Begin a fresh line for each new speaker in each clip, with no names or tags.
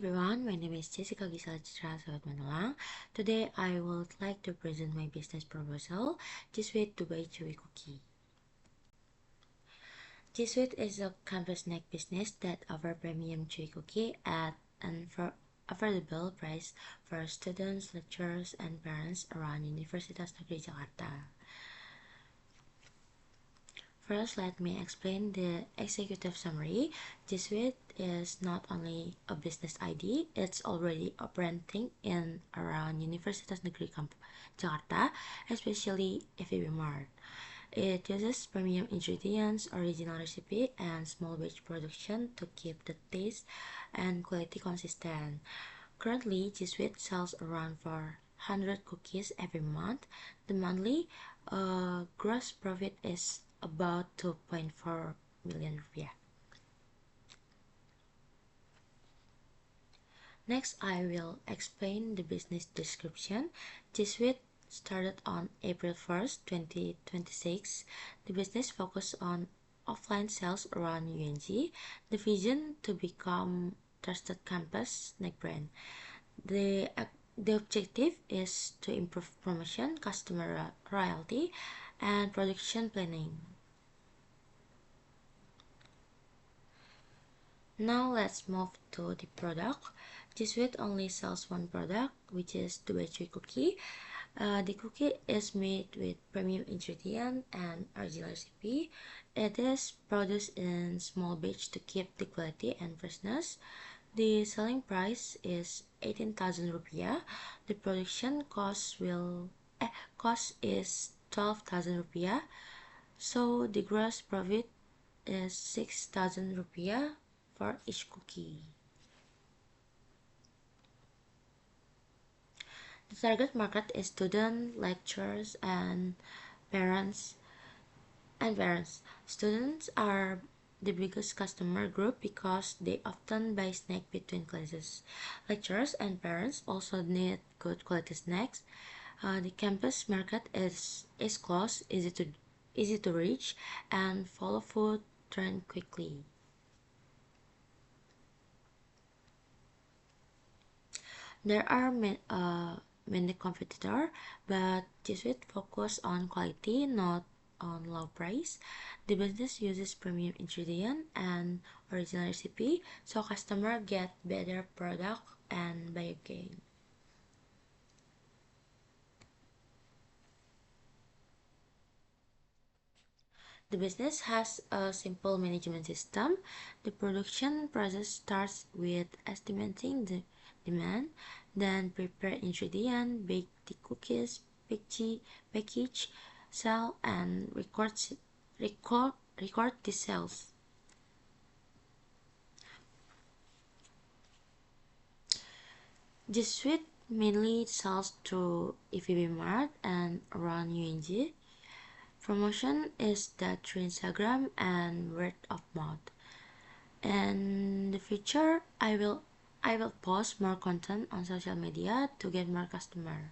Everyone, my name is Jessica Gissweet Manulang. Today I would like to present my business proposal, Gissweet to buy Chewy cookie. Gissweet is a campus snack business that offers premium Chewy cookie at an affordable price for students, lecturers, and parents around Universitas Negeri Jakarta. First, let me explain the executive summary. Gissweet is not only a business ID, it's already operating in around Universitas Negeri Jakarta, especially FEB Mart. It uses premium ingredients, original recipe, and small batch production to keep the taste and quality consistent. Currently, Gissweet sells around 400 cookies every month. The monthly gross profit is about 2.4 million rupiah. Next, I will explain the business description. Gissweet started on April 1st, 2026. The business focused on offline sales around UNG. The vision to become trusted campus snack brand. The objective is to improve promotion, customer loyalty, and production planning. Now let's move to the product. Gissweet only sells one product, which is the Chewy cookie. The cookie is made with premium ingredient and original recipe. It is produced in small batch to keep the quality and freshness. The selling price is 18,000 rupiah. The production cost is 12,000 rupiah. So the gross profit is 6,000 rupiah for each cookie. The target market is students, lecturers, and parents. Students are the biggest customer group because they often buy snacks between classes. Lecturers and parents also need good quality snacks. The campus market is close, easy to reach, and follow food trend quickly. There are many competitors, but Gissweet focus on quality, not on low price. The business uses premium ingredient and original recipe, so customer get better product and buy again. The business has a simple management system. The production process starts with estimating the demand, then prepare ingredient, bake the cookies, package, sell, and record the sales. Gissweet mainly sells through FEB Mart and around UNG. Promotion is that through Instagram and word of mouth. In the future, I will post more content on social media to get more customer.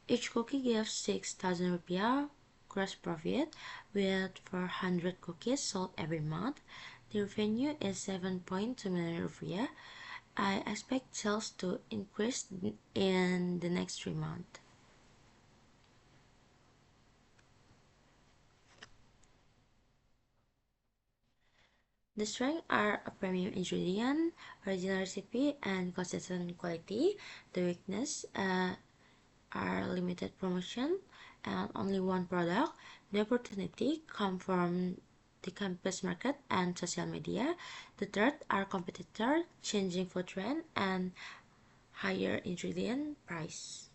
Each cookie gives 6,000 rupiah gross profit with 400 cookies sold every month. The revenue is 7.2 million rupiah. I expect sales to increase in the next 3 months. The strengths are a premium ingredient, original recipe, and consistent quality. The weakness are limited promotion and only one product. The opportunity come from the campus market and social media. The third are competitor, changing food trend, and higher ingredient price.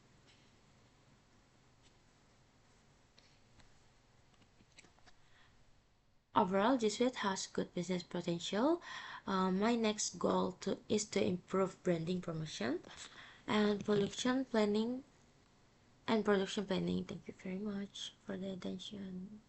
Overall, Gissweet has good business potential. My next goal is to improve branding promotion and production planning. Thank you very much for the attention.